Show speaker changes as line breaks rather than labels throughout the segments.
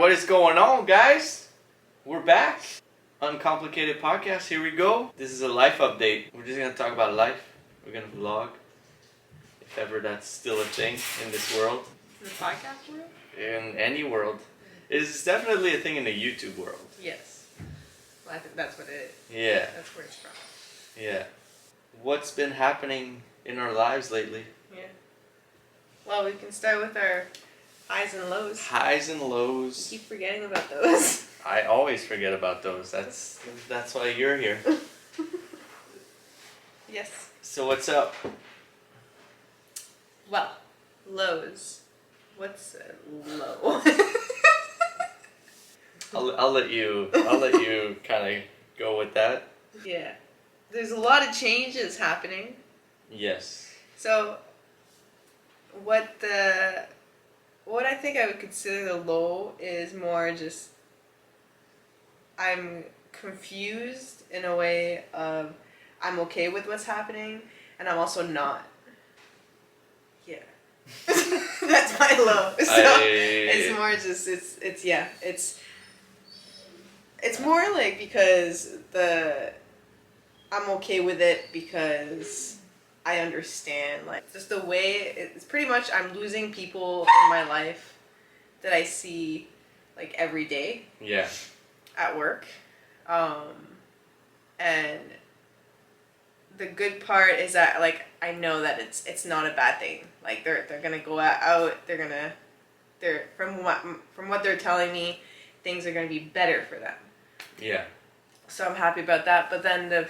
What is going on, guys? We're back. Uncomplicated podcast. Here we go. This is a life update. We're just gonna talk about life. We're gonna vlog, if ever that's still a thing in this world.
The podcast world?
In any world. It's definitely a thing in the YouTube world.
Yes. Well, I think that's what it is.
Yeah.
That's where it's from.
Yeah. What's been happening in our lives lately?
Yeah. Well, we can start with our highs and lows.
Highs and
You
lows.
keep forgetting about those.
I always forget about those. That's why you're here.
Yes.
So what's up?
Well, lows. What's a low?
I'll let you kind of go with that.
Yeah. There's a lot of changes happening.
Yes.
So, what I think I would consider the low is more just I'm confused in a way of I'm okay with what's happening and I'm also not. Yeah. That's my low. So it's more just it's more like because I'm okay with it because I understand, like, just the way it's pretty much I'm losing people in my life that I see, like, every day.
Yeah.
At work. And the good part is that, like, I know that it's not a bad thing. Like, they're gonna go out, from what they're telling me, things are gonna be better for them.
Yeah.
So I'm happy about that, but then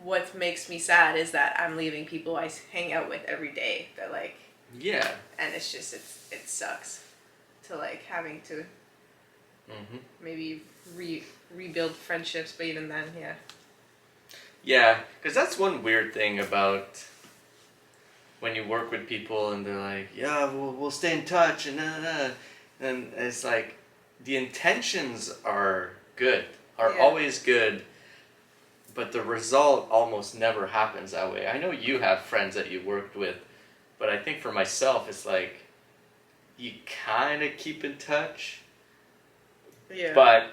what makes me sad is that I'm leaving people I hang out with every day that, like...
Yeah.
And it's just, it sucks to, like, having to maybe rebuild friendships, but even then, yeah.
Yeah, because that's one weird thing about when you work with people and they're like, yeah, we'll stay in touch, and and it's like, the intentions are good, always good, but the result almost never happens that way. I know you have friends that you worked with, but I think for myself, it's like, you kind of keep in touch, but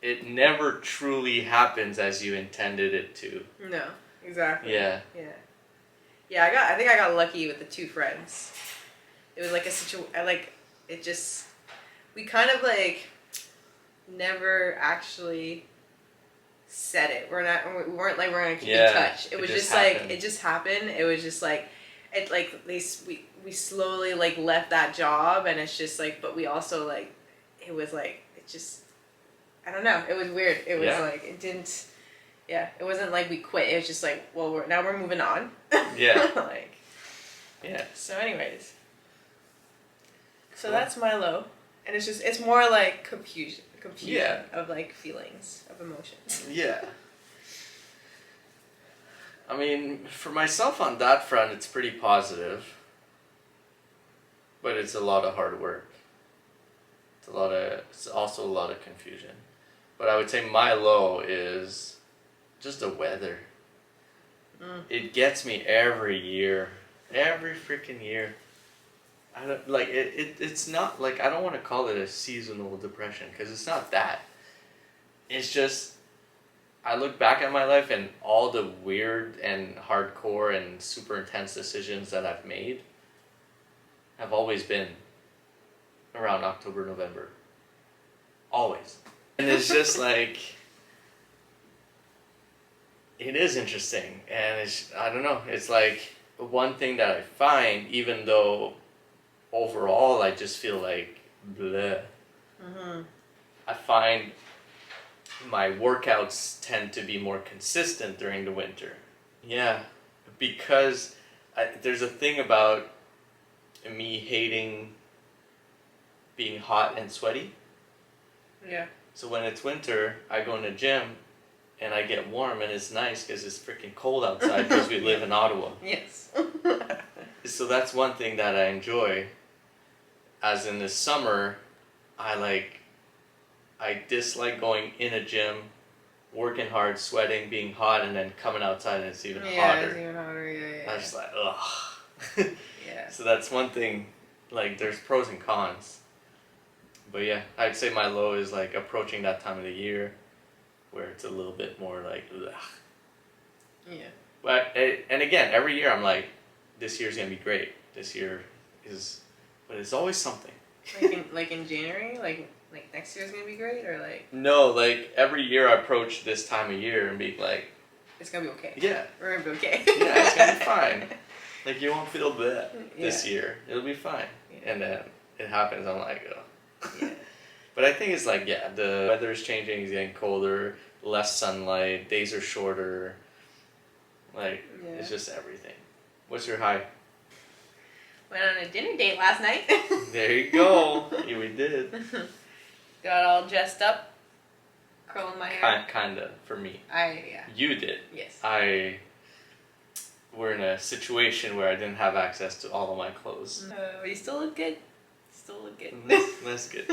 it never truly happens as you intended it to.
No, exactly.
Yeah.
Yeah. Yeah, I think I got lucky with the two friends. It was like we kind of, like, never actually said it. We weren't like we're gonna keep in touch. It was just like it just happened. It was just like it, like, we slowly, like, left that job, and it's just like, but we also, like, it was like it just, I don't know, it was weird. It was like it didn't, it wasn't like we quit. It was just like, well, we're moving on.
Yeah.
Like,
yeah.
So anyways, so that's my low, and it's more like confusion of, like, feelings, of emotions.
Yeah. I mean, for myself on that front, it's pretty positive, but it's a lot of hard work. It's also a lot of confusion. But I would say my low is just the weather. It gets me every year. Every freaking year. I don't, like, it's not, like, I don't want to call it a seasonal depression, because it's not that. It's just, I look back at my life and all the weird and hardcore and super intense decisions that I've made have always been around October, November. Always. And it's just like, it is interesting. And I don't know, it's like one thing that I find, even though overall I just feel like bleh. I find my workouts tend to be more consistent during the winter. Yeah, because there's a thing about me hating being hot and sweaty.
Yeah.
So when it's winter, I go in the gym and I get warm, and it's nice because it's freaking cold outside because we live in Ottawa.
Yes.
So that's one thing that I enjoy. As in the summer, I dislike going in a gym, working hard, sweating, being hot, and then coming outside and it's even hotter.
Yeah, it's even hotter, yeah.
I was just like, ugh.
Yeah.
So that's one thing, like, there's pros and cons. But yeah, I'd say my low is like approaching that time of the year where it's a little bit more like, ugh.
Yeah.
But, and again, every year I'm like, this year's gonna be great. This year is, but it's always something.
Like in January? Like next year's gonna be great? Or like...
No, like every year I approach this time of year and be like...
It's gonna be okay.
Yeah.
We're gonna be okay.
Yeah, it's gonna be fine. Like you won't feel bad this
Yeah.
year. It'll be fine.
Yeah.
And then it happens, I'm like, oh.
Yeah.
But I think it's like, yeah, the weather is changing, it's getting colder, less sunlight, days are shorter. Like, it's just everything. What's your high?
Went on a dinner date last night.
There you go. Yeah, we did.
Got all dressed up, curling my hair.
Kinda, for me.
Yeah.
You did.
Yes.
We're in a situation where I didn't have access to all of my clothes.
But you still look good. Still look good.
That's good.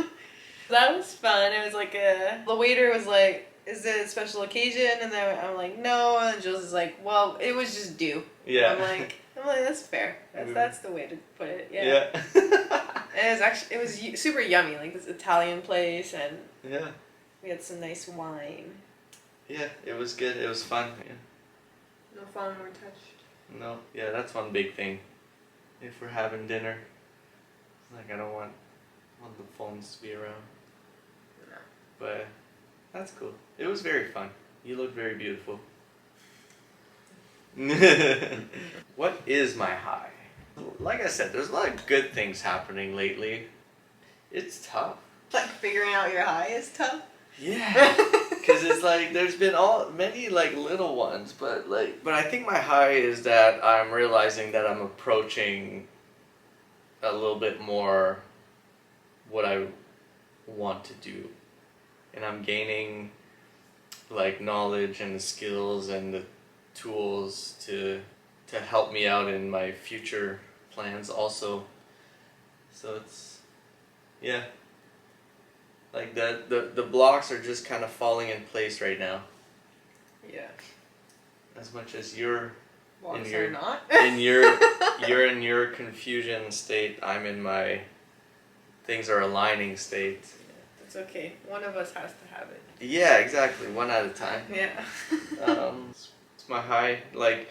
That was fun. It was like the waiter was like, "Is it a special occasion?" And then I'm like, "No." And Jules is like, "Well, it was just due."
Yeah.
I'm like, that's fair. That's the way to put it. Yeah.
Yeah.
And it was super yummy, like this Italian place, and
Yeah.
we had some nice wine.
Yeah, it was good. It was fun. Yeah.
No phone were touched.
No, yeah, that's one big thing. If we're having dinner, like I don't want the phones to be around.
No.
But that's cool. It was very fun. You look very beautiful. What is my high? Like I said, there's a lot of good things happening lately. It's tough.
Like figuring out your high is tough.
Yeah. Because it's like there's been many like little ones, but I think my high is that I'm realizing that I'm approaching a little bit more what I want to do, and I'm gaining like knowledge and the skills and the tools to help me out in my future plans also. So it's like the blocks are just kind of falling in place right now.
Yeah.
As much as you're
Blocks
in your
are not.
you're in your confusion state, I'm in my things are aligning state.
Yeah, that's okay. One of us has to have it.
Yeah, exactly. One at a time.
Yeah.
It's my high. Like,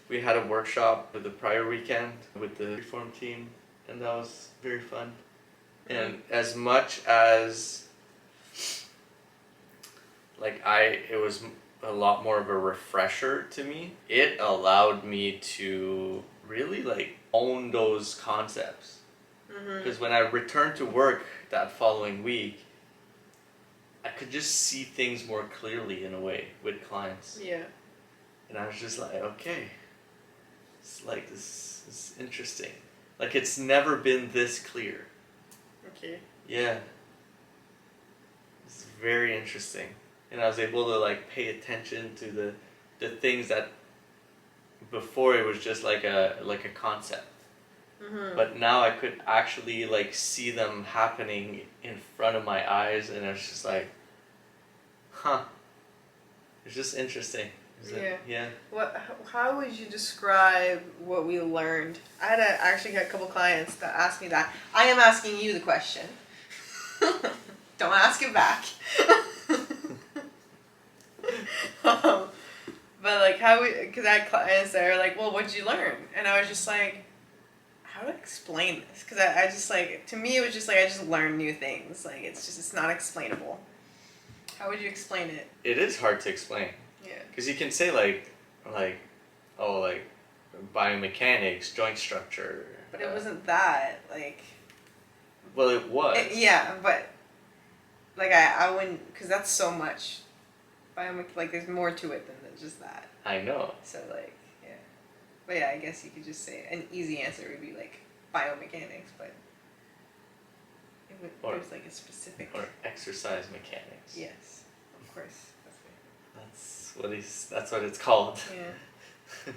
we had a workshop the prior weekend with the reform team, and that was very fun. And as much as it was a lot more of a refresher to me, it allowed me to really like own those concepts. Because when I returned to work that following week, I could just see things more clearly in a way with clients.
Yeah.
And I was just like, okay, it's like this is interesting. Like it's never been this clear.
Okay.
Yeah. It's very interesting. And I was able to like pay attention to the things that before it was just like a concept. But now I could actually like see them happening in front of my eyes, and it's just like, huh. It's just interesting. Yeah.
How would you describe what we learned? I actually got a couple clients that asked me that. I am asking you the question. Don't ask it back. But like because I had clients that are like, well, what'd you learn? And I was just like, how do I explain this? Because I just like, to me it was just like I just learned new things. Like it's not explainable. How would you explain it?
It is hard to explain.
Yeah.
Because you can say like biomechanics, joint structure.
But it wasn't that like.
Well, it was.
Yeah, but like I wouldn't, because that's so much. Like there's more to it than just that.
I know.
So like yeah, but yeah, I guess you could just say an easy answer would be like biomechanics, but there's like a specific.
Or exercise mechanics.
Yes, of course.
That's what it's called.
Yeah.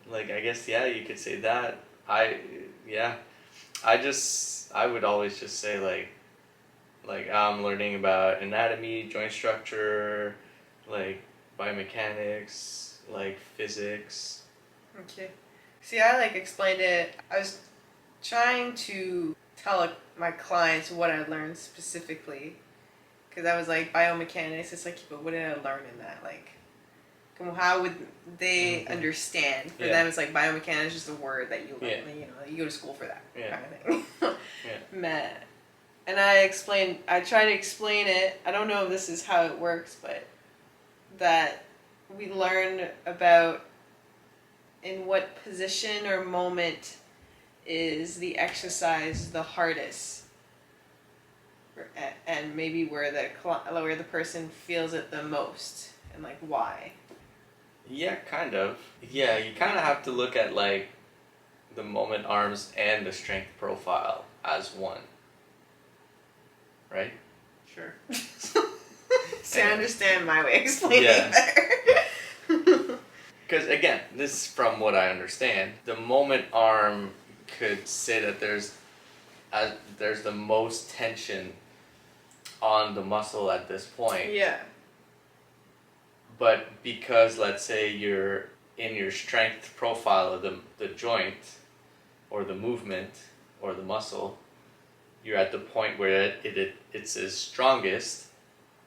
Like I guess you could say that. I would always just say like I'm learning about anatomy, joint structure, like biomechanics, like physics.
Okay. See, I like explained it. I was trying to tell my clients what I learned specifically. Because I was like, biomechanics, it's like, but what did I learn in that? Like, how would they understand? For them, it's like biomechanics is just a word that you learn.
Yeah.
Like, you know, you go to school for that kind of thing.
Yeah.
And I try to explain it. I don't know if this is how it works, but that we learn about in what position or moment is the exercise the hardest, and maybe where the person feels it the most, and like why.
Yeah, kind of. Yeah, you kind of have to look at like the moment arms and the strength profile as one. Right?
Sure. So I understand my way of explaining better.
Because again, this is from what I understand. The moment arm could say that there's the most tension on the muscle at this point.
Yeah.
But because, let's say, you're in your strength profile of the joint or the movement or the muscle, you're at the point where it's its strongest.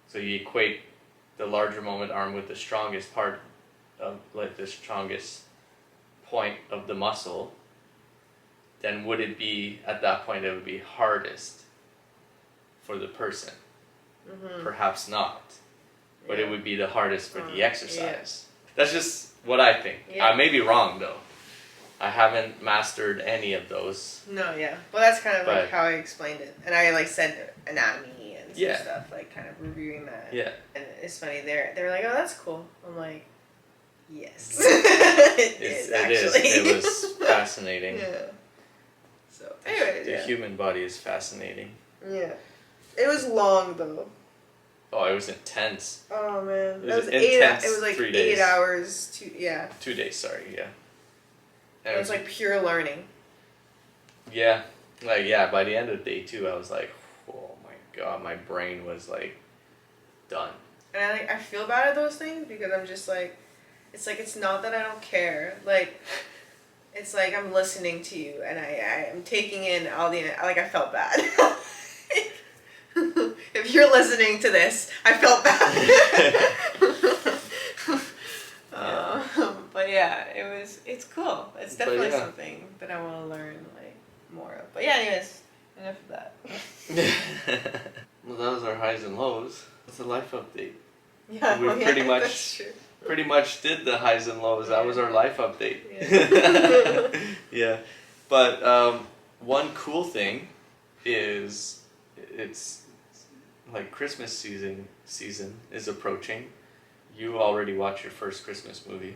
So you equate the larger moment arm with the strongest part of, like, the strongest point of the muscle. Then would it be, at that point, it would be hardest for the person? Mm-hmm. Perhaps not. But it would be the hardest for the exercise. Yeah. That's just what I think. Yeah. I may be wrong, though. I haven't mastered any of those.
No, yeah. Well, that's kind of like how I explained it. And I like said anatomy and some stuff, like kind of reviewing that.
Yeah.
And it's funny, they're like, oh, that's cool. I'm like, yes. It is.
It was fascinating.
Yeah. So, anyways,
the human body is fascinating.
Yeah. It was long, though.
Oh, it was intense.
Oh, man.
It was intense.
It was like
3 days.
8 hours.
2 days, sorry, yeah.
And it was like pure learning.
Yeah. Like, yeah, by the end of day 2, I was like, oh my god, my brain was like, done.
And I feel bad at those things because I'm just like, it's not that I don't care. Like, it's like I'm listening to you and I am taking in all the, like, I felt bad. If you're listening to this, I felt bad. But yeah, it's cool. It's definitely something that I want to learn like more of. But yeah, anyways, enough of that.
Well, that was our highs and lows. That's a life update.
Yeah,
we pretty much did the highs and lows. That was our life update.
Yeah.
Yeah. But one cool thing is it's like Christmas season is approaching. You already watched your first Christmas movie.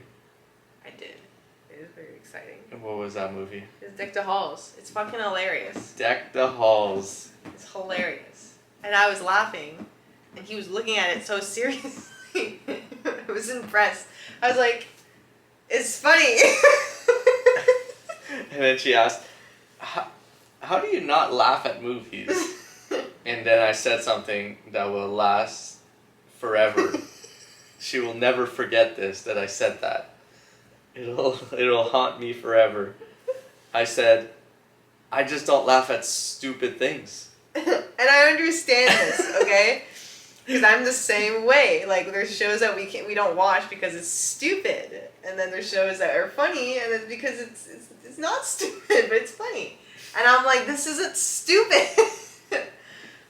I did. It was very exciting.
And what was that movie?
It's Deck the Halls. It's fucking hilarious.
Deck the Halls.
It's hilarious. And I was laughing, and he was looking at it so seriously. I was impressed. I was like, it's funny.
And then she asked, how do you not laugh at movies? And then I said something that will last forever. She will never forget this, that I said that. It'll haunt me forever. I said, I just don't laugh at stupid things.
And I understand this, okay? Because I'm the same way. Like, there's shows that we don't watch because it's stupid. And then there's shows that are funny, and it's because it's not stupid, but it's funny. And I'm like, this isn't stupid.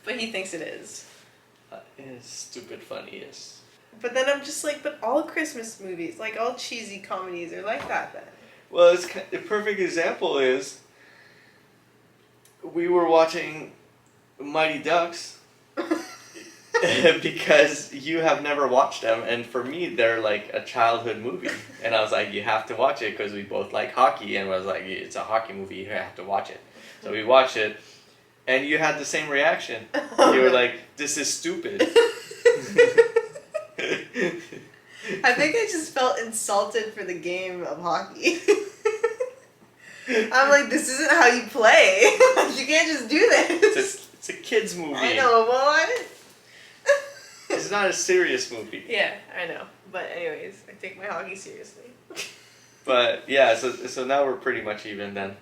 But he thinks it is.
It's stupid funny, yes.
But then I'm just like, but all Christmas movies, like all cheesy comedies are like that then.
Well, the perfect example is we were watching Mighty Ducks because you have never watched them, and for me they're like a childhood movie. And I was like, you have to watch it because we both like hockey, and I was like, it's a hockey movie, you have to watch it. So we watched it, and you had the same reaction. You were like, this is stupid.
I think I just felt insulted for the game of hockey. I'm like, this isn't how you play. You can't just do this.
It's a kid's movie.
I know, what?
It's not a serious movie.
Yeah, I know. But anyways, I take my hockey seriously.
But yeah, so now we're pretty much even then.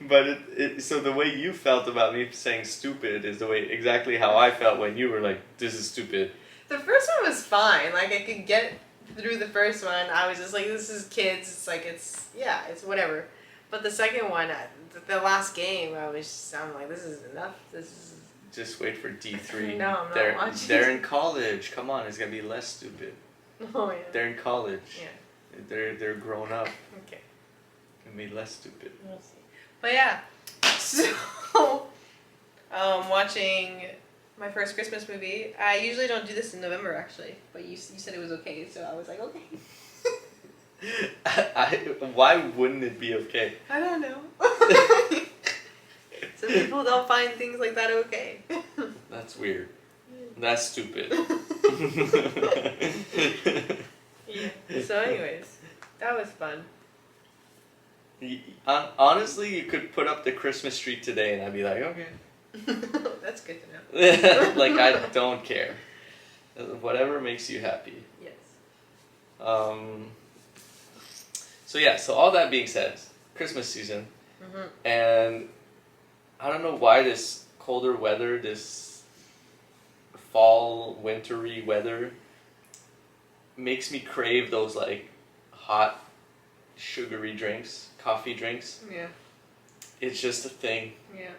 But so the way you felt about me saying stupid is the way exactly how I felt when you were like, this is stupid.
The first one was fine. Like, I could get through the first one. I was just like, this is kids. It's like, it's whatever. But the second one, the last game, I'm like, this is enough. This is...
Just wait for D3.
No, I'm not watching.
They're in college. Come on, it's going to be less stupid.
Oh, yeah.
They're in college.
Yeah.
They're grown up.
Okay.
It made less stupid.
We'll see. But yeah, so watching my first Christmas movie. I usually don't do this in November, actually, but you said it was okay, so I was like, okay.
Why wouldn't it be okay?
I don't know. Some people don't find things like that okay.
That's weird. That's stupid.
Yeah. So anyways, that was fun.
Honestly, you could put up the Christmas tree today and I'd be like, okay.
That's good to know.
Like, I don't care. Whatever makes you happy.
Yes.
So yeah, so all that being said, Christmas season. Mm-hmm. And I don't know why this colder weather, this fall, wintry weather makes me crave those like hot, sugary drinks, coffee drinks.
Yeah.
It's just a thing.
Yeah.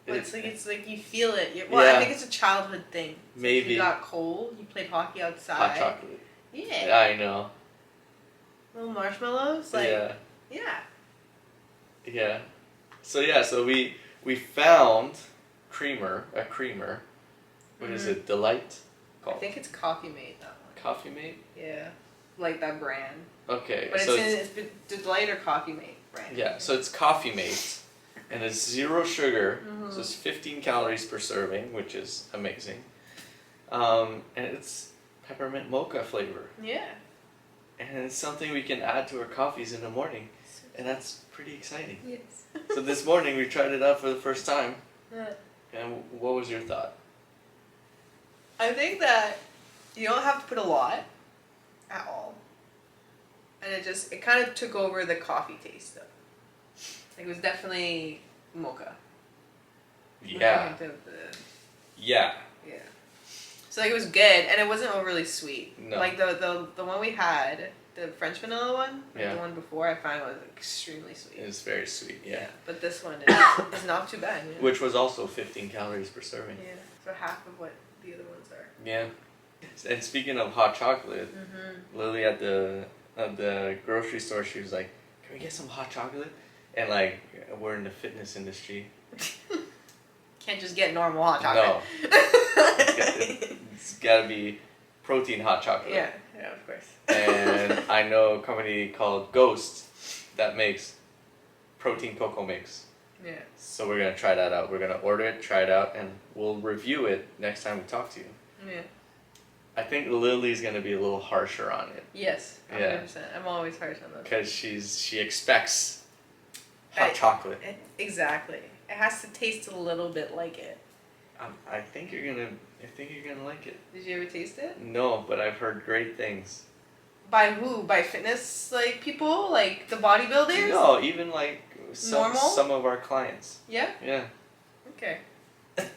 But it's like you feel it.
Yeah.
I think it's a childhood thing. It's
maybe.
Like you got cold, you played hockey outside.
Hot chocolate.
Yeah.
I know.
Little marshmallows, like yeah.
Yeah. So we found a creamer. What is it? Delight?
I think it's Coffee Mate, that one.
Coffee Mate?
Yeah. Like that brand.
Okay.
But it's Delight or Coffee Mate brand.
Yeah, so it's Coffee Mate. And it's 0 sugar, so it's 15 calories per serving, which is amazing. And it's peppermint mocha flavor.
Yeah.
And it's something we can add to our coffees in the morning. And that's pretty exciting.
Yes.
So this morning we tried it out for the first time.
Yeah.
And what was your thought?
I think that you don't have to put a lot at all. And it kind of took over the coffee taste though. Like, it was definitely mocha.
Yeah. Yeah.
Yeah. So like, it was good, and it wasn't overly sweet.
No.
Like the one we had, the French vanilla one,
yeah.
The one before, I found was extremely sweet.
It was very sweet, yeah.
But this one is not too bad. Yeah.
Which was also 15 calories per serving.
Yeah. So half of what the other ones are.
Yeah. And speaking of hot chocolate, Lily at the grocery store, she was like, "Can we get some hot chocolate?" And like, we're in the fitness industry.
Can't just get normal hot chocolate.
No. It's gotta be protein hot chocolate.
Yeah, of course.
And I know a company called Ghost that makes protein cocoa mix.
Yeah.
So we're gonna try that out. We're gonna order it, try it out, and we'll review it next time we talk to you.
Yeah.
I think Lily's gonna be a little harsher on it.
Yes, 100%. Yeah. I'm always harsh on those.
Because she expects hot chocolate.
Exactly. It has to taste a little bit like it.
I think you're gonna like it.
Did you ever taste it?
No, but I've heard great things.
By who? By fitness people? Like the bodybuilders?
No, even like some of our clients.
Yeah?
Yeah.
Okay. I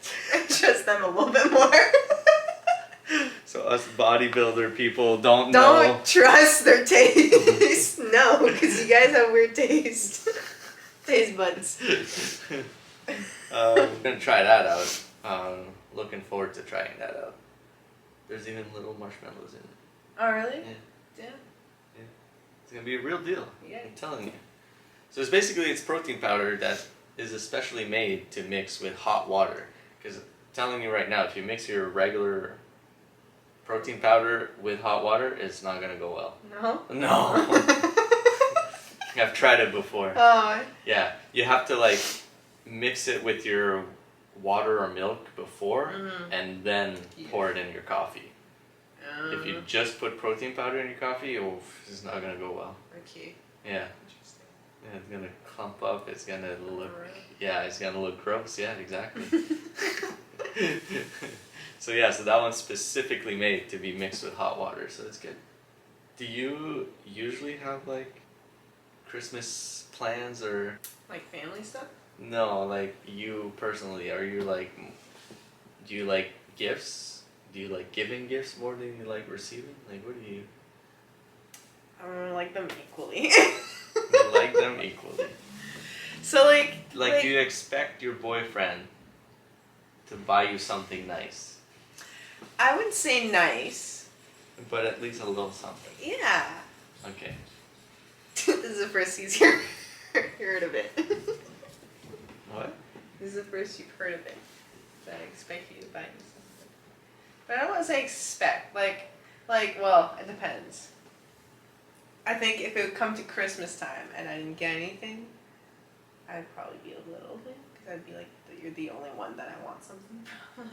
trust them a little bit more.
So us bodybuilder people don't know.
Don't trust their taste. No, because you guys have weird taste. Taste buds.
I'm gonna try that out. Looking forward to trying that out. There's even little marshmallows in it.
Oh really?
Yeah. It's gonna be a real deal.
Yeah.
I'm telling you. So it's protein powder that is especially made to mix with hot water. Because I'm telling you right now, if you mix your regular protein powder with hot water, it's not gonna go well.
No?
No. I've tried it before.
Oh.
Yeah, you have to like mix it with your water or milk before, and then pour it in your coffee. If you just put protein powder in your coffee, it's not gonna go well.
Okay.
Yeah.
Interesting.
Yeah, it's gonna clump up. It's gonna look. Yeah, it's gonna look gross. Yeah, exactly. So that one's specifically made to be mixed with hot water, so it's good. Do you usually have like Christmas plans or
Like family stuff?
no? Like you personally, are you like? Do you like gifts? Do you like giving gifts more than you like receiving? Like, what do you?
I don't like them equally.
You like them equally.
So
Like, do you expect your boyfriend to buy you something nice?
I wouldn't say nice.
But at least a little something.
Yeah.
Okay.
This is the first he's heard of it.
What?
This is the first you've heard of it. That I expect you to buy me something. But I don't want to say expect. Well, it depends. I think if it would come to Christmas time and I didn't get anything, I'd probably be a little bit, because I'd be like, you're the only one that I want something from,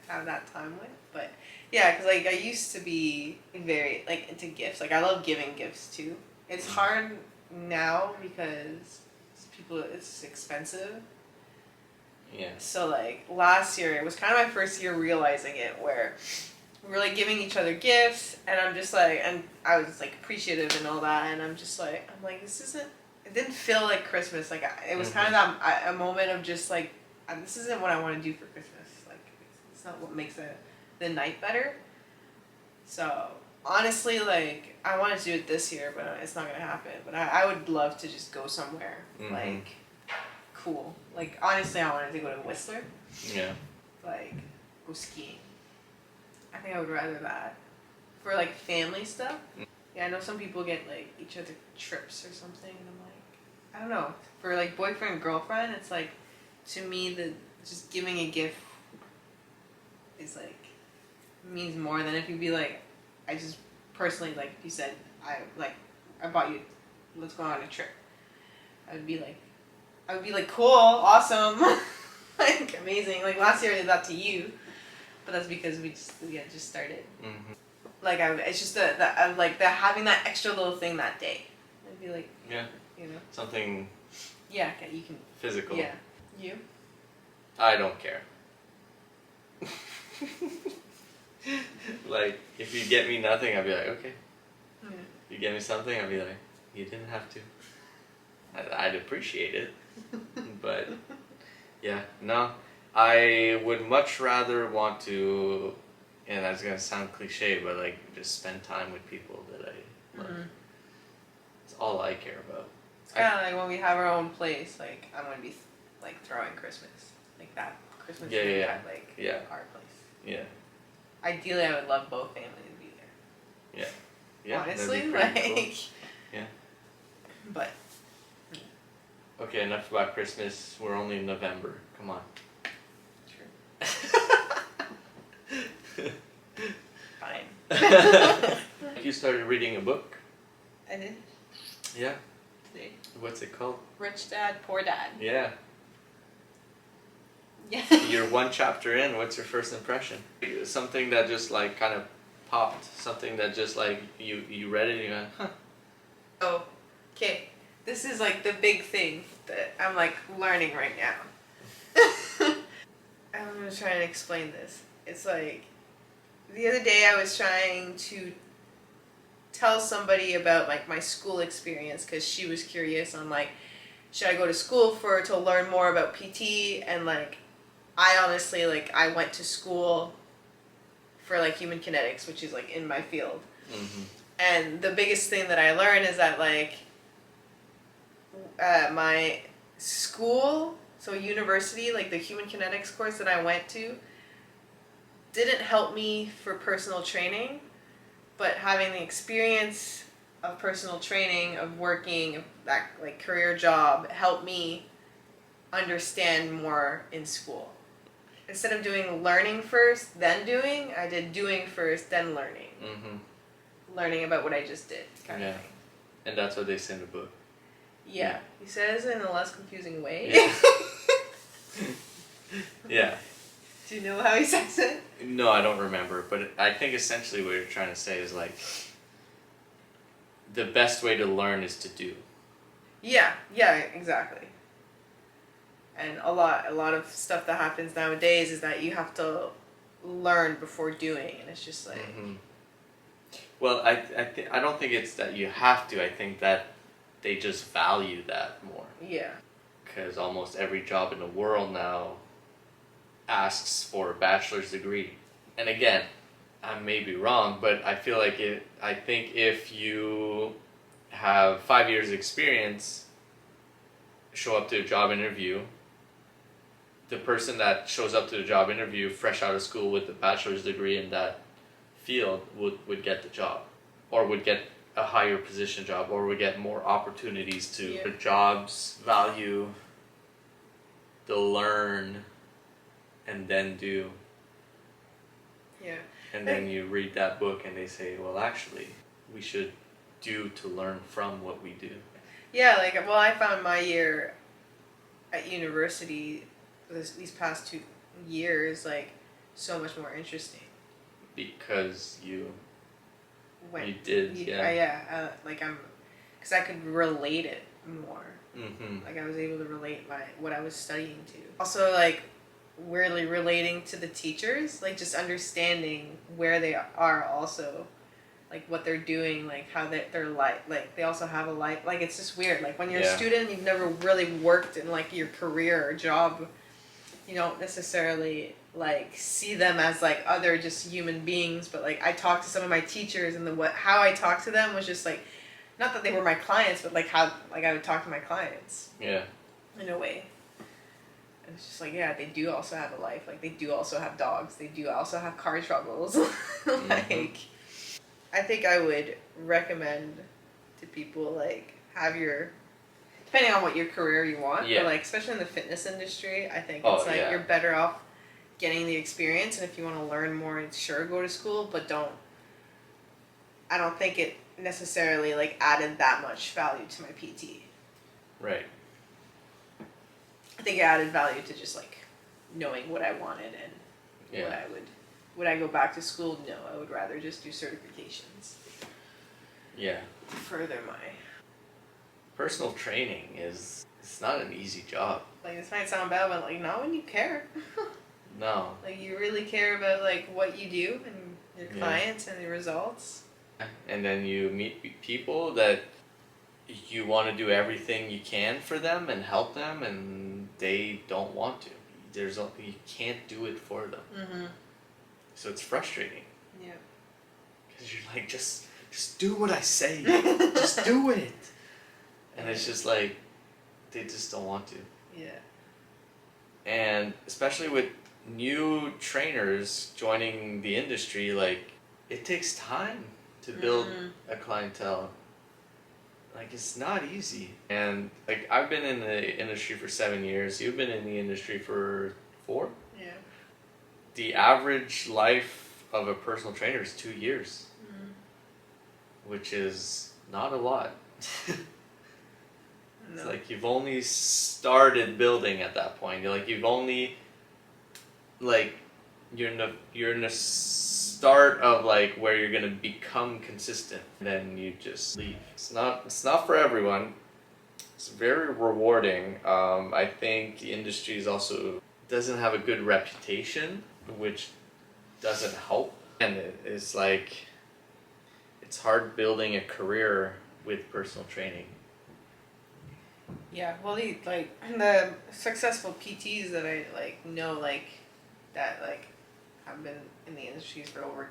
have that time with. But yeah, because I used to be very into gifts. I love giving gifts too. It's hard now because it's expensive.
Yeah.
So last year, it was kind of my first year realizing it, where we were giving each other gifts, and I'm just and I was appreciative and all that, and I'm this isn't. It didn't feel like Christmas. It was kind of that a moment of just this isn't what I want to do for Christmas. It's not what makes the night better. So honestly, I wanted to do it this year, but it's not gonna happen. But I would love to just go somewhere cool. Honestly, I wanted to go to Whistler.
Yeah.
Go skiing. I think I would rather that. For family stuff. Yeah, I know some people get each other trips or something, and I don't know. For boyfriend and girlfriend, it's to me just giving a gift is means more than if you'd be I just personally you said I bought you, let's go on a trip. I would be cool, awesome, amazing. Last year I did that to you, but that's because we just started.
Mm-hmm.
It's just the having that extra little thing that day. I'd be
yeah, something.
Yeah, you can.
Physical.
Yeah, you.
I don't care. If you get me nothing, I'd be okay.
Yeah.
If you get me something, I'd be you didn't have to. I'd appreciate it, but yeah, no. I would much rather want to, and that's gonna sound cliche, but just spend time with people that I love. Mm-hmm. It's all I care about.
It's kind of when we have our own place. I'm gonna be throwing Christmas, that Christmas tree at our place.
Yeah.
Ideally, I would love both families to be there.
Yeah. Yeah.
Honestly,
cool. Yeah.
But.
Okay, enough about Christmas. We're only in November. Come on.
True.
Fine. You started reading a book?
I did.
Yeah.
Today.
What's it called?
Rich Dad, Poor Dad.
Yeah.
Yeah.
You're one chapter in. What's your first impression? Something that just kind of popped. Something that just you read it and you went, huh.
Oh, okay. This is the big thing that I'm learning right now. I'm gonna try and explain this. It's the other day I was trying to tell somebody about my school experience, because she was curious on should I go to school to learn more about PT, and I honestly I went to school for human kinetics, which is in my field.
Mm-hmm.
And the biggest thing that I learned is that my school, so university, the human kinetics course that I went to, didn't help me for personal training, but having the experience of personal training, of working, that career job, helped me understand more in school. Instead of doing learning first, then doing, I did doing first, then learning.
Mm-hmm.
Learning about what I just did, kind of thing.
And that's what they say in the book.
Yeah. He says it in a less confusing way.
Yeah. Yeah.
Do you know how he says it?
No, I don't remember, but I think essentially what you're trying to say is the best way to learn is to do.
Yeah, exactly. And a lot of stuff that happens nowadays is that you have to learn before doing, and it's just
Mm-hmm. Well, I don't think it's that you have to. I think that they just value that more.
Yeah.
Because almost every job in the world now asks for a bachelor's degree. And again, I may be wrong, but I feel like I think if you have 5 years experience, show up to a job interview, the person that shows up to the job interview fresh out of school with a bachelor's degree in that field would get the job, or would get a higher position job, or would get more opportunities to.
Yeah.
The jobs value the learn and then do.
Yeah.
And then you read that book and they say, well, actually, we should do to learn from what we do.
Yeah, like, well, I found my year at university these past 2 years, like, so much more interesting.
Because you
did,
yeah.
because I could relate it more.
Mm-hmm.
Like, I was able to relate what I was studying to. Also, like, weirdly relating to the teachers, like, just understanding where they are also, like, what they're doing, like, how they're like, they also have a life. Like, it's just weird. Like, when you're a student, you've never really worked in, like, your career or job, you don't necessarily, like, see them as, like, other just human beings. But, like, I talked to some of my teachers, and how I talked to them was just, like, not that they were my clients, but, like, how, like, I would talk to my clients.
Yeah.
In a way. And it's just like, yeah, they do also have a life. Like, they do also have dogs. They do also have car troubles. Like, I think I would recommend to people, like, depending on what your career you want, but, like, especially in the fitness industry, I think it's like you're better off getting the experience, and if you want to learn more, sure, go to school, but I don't think it necessarily, like, added that much value to my PT.
Right.
I think it added value to just, like, knowing what I wanted and what I would I go back to school? No, I would rather just do certifications.
Yeah.
To further my...
Personal training it's not an easy job.
Like, this might sound bad, but, like, not when you care.
No.
Like, you really care about, like, what you do and your clients and the results.
And then you meet people that you want to do everything you can for them and help them, and they don't want to. You can't do it for them. Mm-hmm. So it's frustrating.
Yeah.
Because you're like, just do what I say. Just do it. And it's just like, they just don't want to.
Yeah.
And especially with new trainers joining the industry, like, it takes time to build a clientele. Like, it's not easy. And, like, I've been in the industry for 7 years. You've been in the industry for 4?
Yeah.
The average life of a personal trainer is 2 years. Which is not a lot.
No.
It's like you've only started building at that point. You've only, like, you're in the start of, like, where you're gonna become consistent. Then you just leave. It's not for everyone. It's very rewarding. I think the industry is also doesn't have a good reputation, which doesn't help. And it's like, it's hard building a career with personal training.
Yeah, well, the successful PTs that I, like, know, like, that, like, have been in the industry for over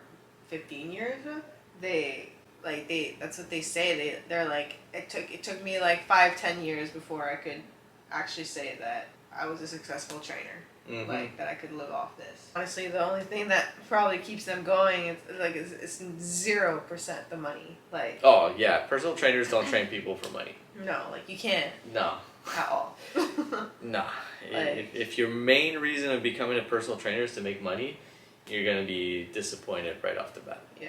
15 years now, that's what they say. They're like, it took me, like, 5-10 years before I could actually say that I was a successful trainer. Mm-hmm. Like, that I could live off this. Honestly, the only thing that probably keeps them going is 0% the money. Like,
oh yeah, personal trainers don't train people for money.
No, like, you can't.
No.
At all.
Nah.
Like,
if your main reason of becoming a personal trainer is to make money, you're gonna be disappointed right off the bat.
Yeah.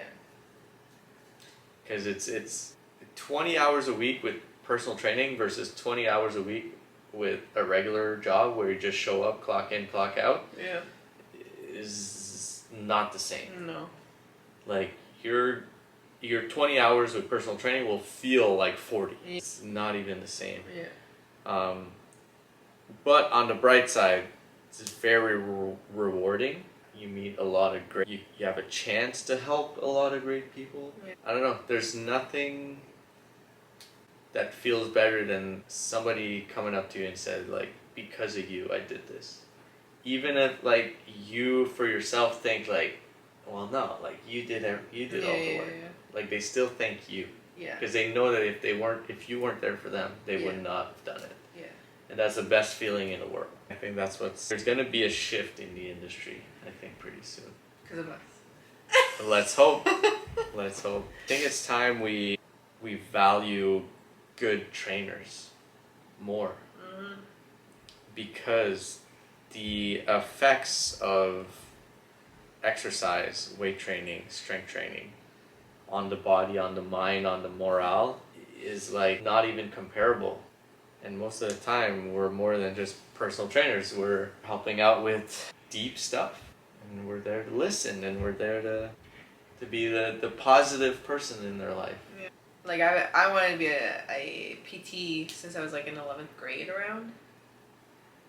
Because it's 20 hours a week with personal training versus 20 hours a week with a regular job where you just show up, clock in, clock out.
Yeah.
Is not the same.
No.
Like, your 20 hours with personal training will feel like 40.
Yeah.
It's not even the same.
Yeah.
But on the bright side, it's very rewarding. You meet a lot of great. You have a chance to help a lot of great people.
Yeah.
I don't know. There's nothing that feels better than somebody coming up to you and said, like, because of you, I did this. Even if, like, you for yourself think, like, well, no, like, you did all the work.
Yeah.
Like, they still thank you.
Yeah.
Because they know that if you weren't there for them, they would not have done it.
Yeah.
And that's the best feeling in the world. I think that's there's going to be a shift in the industry, I think, pretty soon.
Because of us.
Let's hope. Let's hope. I think it's time we value good trainers more.
Mm-hmm.
Because the effects of exercise, weight training, strength training on the body, on the mind, on the morale is like not even comparable. And most of the time we're more than just personal trainers. We're helping out with deep stuff, and we're there to listen, and we're there to be the positive person in their life.
Yeah. Like I wanted to be a PT since I was like in 11th grade around.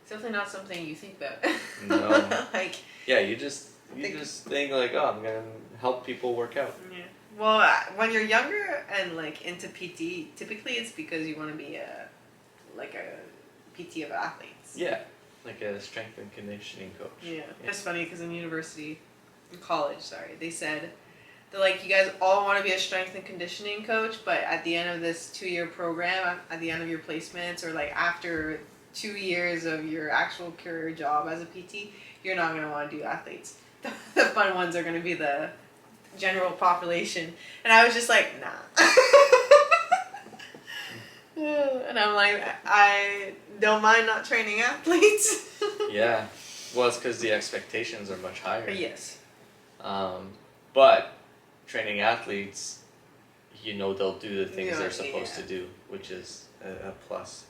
It's definitely not something you think about.
No.
Like,
yeah, you just think like, oh, I'm gonna help people work out.
Yeah. Well, when you're younger and like into PT, typically it's because you want to be a PT of athletes.
Yeah, like a strength and conditioning coach.
Yeah. It's funny because in college, they said they're like, you guys all want to be a strength and conditioning coach, but at the end of this 2-year program, at the end of your placements, or like after 2 years of your actual career job as a PT, you're not going to want to do athletes. The fun ones are going to be the general population. And I was just like, nah. And I'm like, I don't mind not training athletes.
Yeah. Well, it's because the expectations are much higher.
Yes.
But training athletes, they'll do the things they're supposed to do, which is a plus.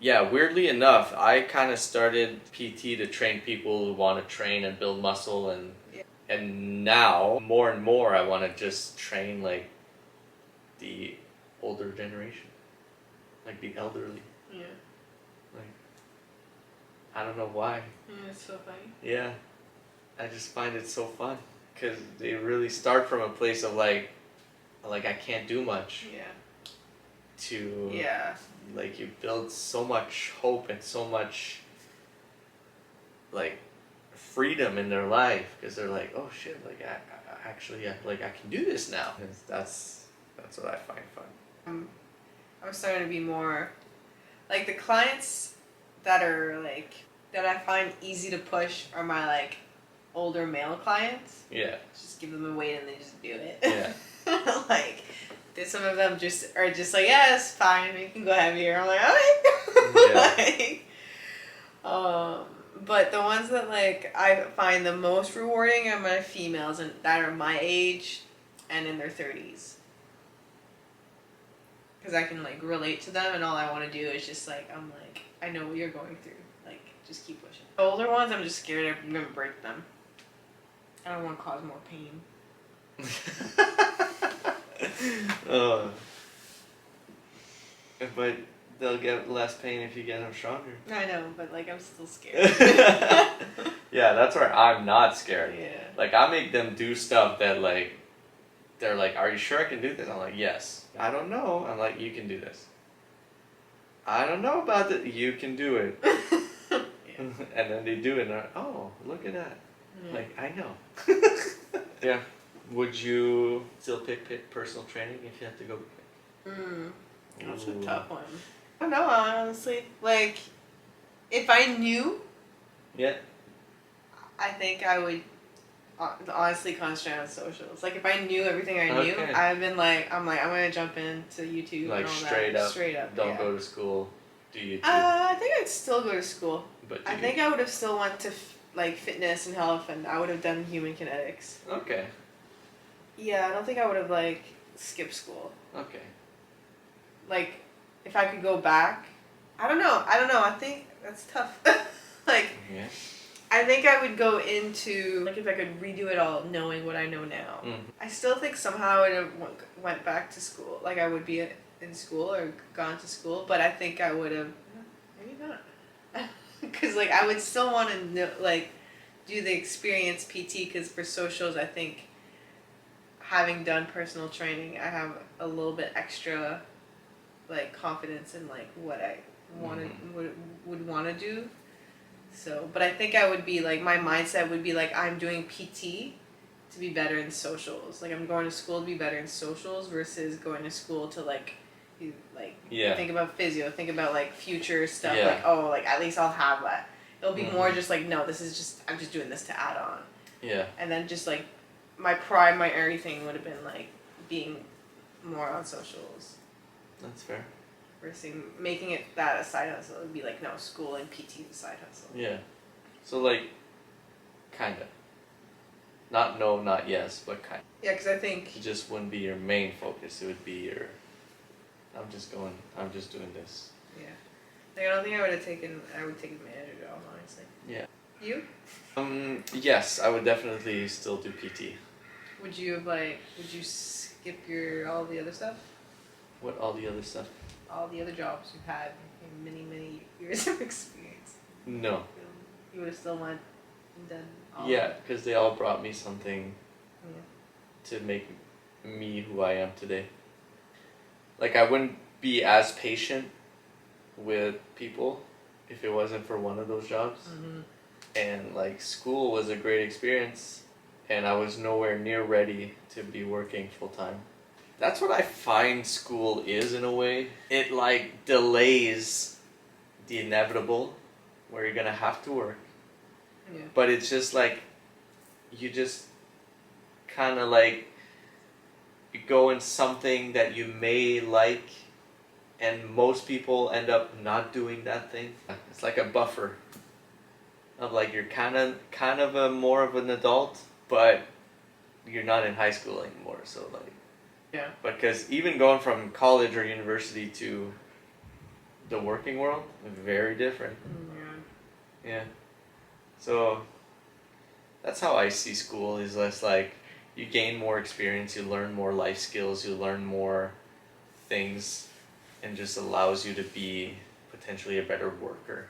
Yeah, weirdly enough, I kind of started PT to train people who want to train and build muscle, and now more and more I want to just train like the older generation, like the elderly.
Yeah.
Like, I don't know why.
Yeah, it's so funny.
Yeah, I just find it so fun because they really start from a place of like I can't do much.
Yeah.
To like you build so much hope and so much like freedom in their life because they're like, oh shit, like I actually like I can do this now. And that's what I find fun.
I'm starting to be more like the clients that are like that I find easy to push are my like older male clients.
Yeah. Just
give them a weight and they just do it.
Yeah.
Like some of them are just like, yeah, it's fine, you can go heavier. I'm like, okay. Yeah. But the ones that like I find the most rewarding are my females and that are my age and in their 30s. Because I can like relate to them and all I want to do is just like, I'm like, I know what you're going through. Like, just keep pushing. The older ones, I'm just scared I'm going to break them. I don't want to cause more pain.
But they'll get less pain if you get them stronger.
I know, but like I'm still scared.
Yeah, that's where I'm not scared.
Yeah.
Like I make them do stuff that like they're like, are you sure I can do this? I'm like, yes. I don't know. I'm like, you can do this. I don't know about that. You can do it.
Yeah.
And then they do it and they're like, oh, look at that.
Yeah.
Like, I know. Yeah. Would you still pick personal training if you had to go?
That's a tough one. I don't know, honestly. Like, if I knew,
yeah,
I think I would honestly concentrate on socials. Like, if I knew everything I knew, I'm gonna jump into YouTube
like
and all
straight
that.
Up,
straight up.
Don't go to school. Do YouTube.
I think I'd still go to school.
But
I think I would have still went to like fitness and health, and I would have done human kinetics.
Okay.
Yeah, I don't think I would have like skipped school.
Okay.
Like, if I could go back, I don't know. I think that's tough. Like,
yeah.
I think I would go into, like, if I could redo it all, knowing what I know now. I still think somehow I would have went back to school. Like, I would be in school or gone to school, but I think I would have, maybe not. Because, like, I would still want to know, like, do the experience PT because for socials, I think having done personal training, I have a little bit extra like confidence in like what I wanted would want to do. So, but I think I would be like my mindset would be like I'm doing PT to be better in socials. Like I'm going to school to be better in socials versus going to school to like you think about physio, think about like future stuff.
Yeah.
Like oh, like at least I'll have that. It'll be more just like no, this is just I'm just doing this to add on.
Yeah.
And then just like my pride, my everything would have been like being more on socials.
That's fair.
Versus making it that a side hustle, it would be like no, school and PT is a side hustle.
Yeah. So like, kinda. Not no, not yes, but kind.
Yeah, because I think
It just wouldn't be your main focus. It would be your. I'm just doing this.
yeah, like I don't think I would take a manager job honestly.
Yeah.
You?
Yes, I would definitely still do PT.
Would you skip all the other stuff?
What all the other stuff?
All the other jobs you've had in many years of experience.
No.
You would have still went and done all
Yeah, because they all brought me something
Yeah.
to make me who I am today. Like I wouldn't be as patient with people if it wasn't for one of those jobs.
Mm-hmm.
And like school was a great experience, and I was nowhere near ready to be working full time. That's what I find school is in a way. It like delays the inevitable where you're gonna have to work.
Yeah.
But it's just like you just kinda like you go in something that you may like, and most people end up not doing that thing. It's like a buffer of like you're kind of a more of an adult, but you're not in high school anymore. So like,
yeah.
because even going from college or university to the working world, very different.
Yeah.
Yeah. So that's how I see school. Is less like you gain more experience, you learn more life skills, you learn more things, and just allows you to be potentially a better worker.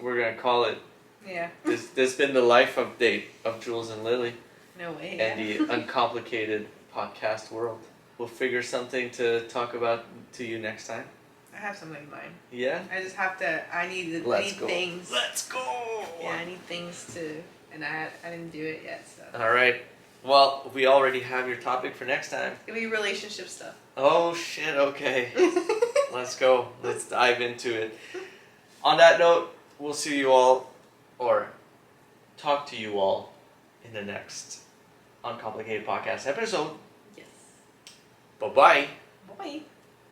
We're gonna call it.
Yeah.
This has been the life update of Jules and Lily.
No way.
And the uncomplicated podcast world. We'll figure something to talk about to you next time.
I have something in mind.
Yeah?
I just have to. I need things.
Let's go.
Yeah, I need things to, and I didn't do it yet. So.
All right. Well, we already have your topic for next time.
It's gonna be relationship stuff.
Oh shit. Okay. Let's go. Let's dive into it. On that note, we'll see you all, or talk to you all, in the next Uncomplicated Podcast episode.
Yes.
Bye-bye.
Bye.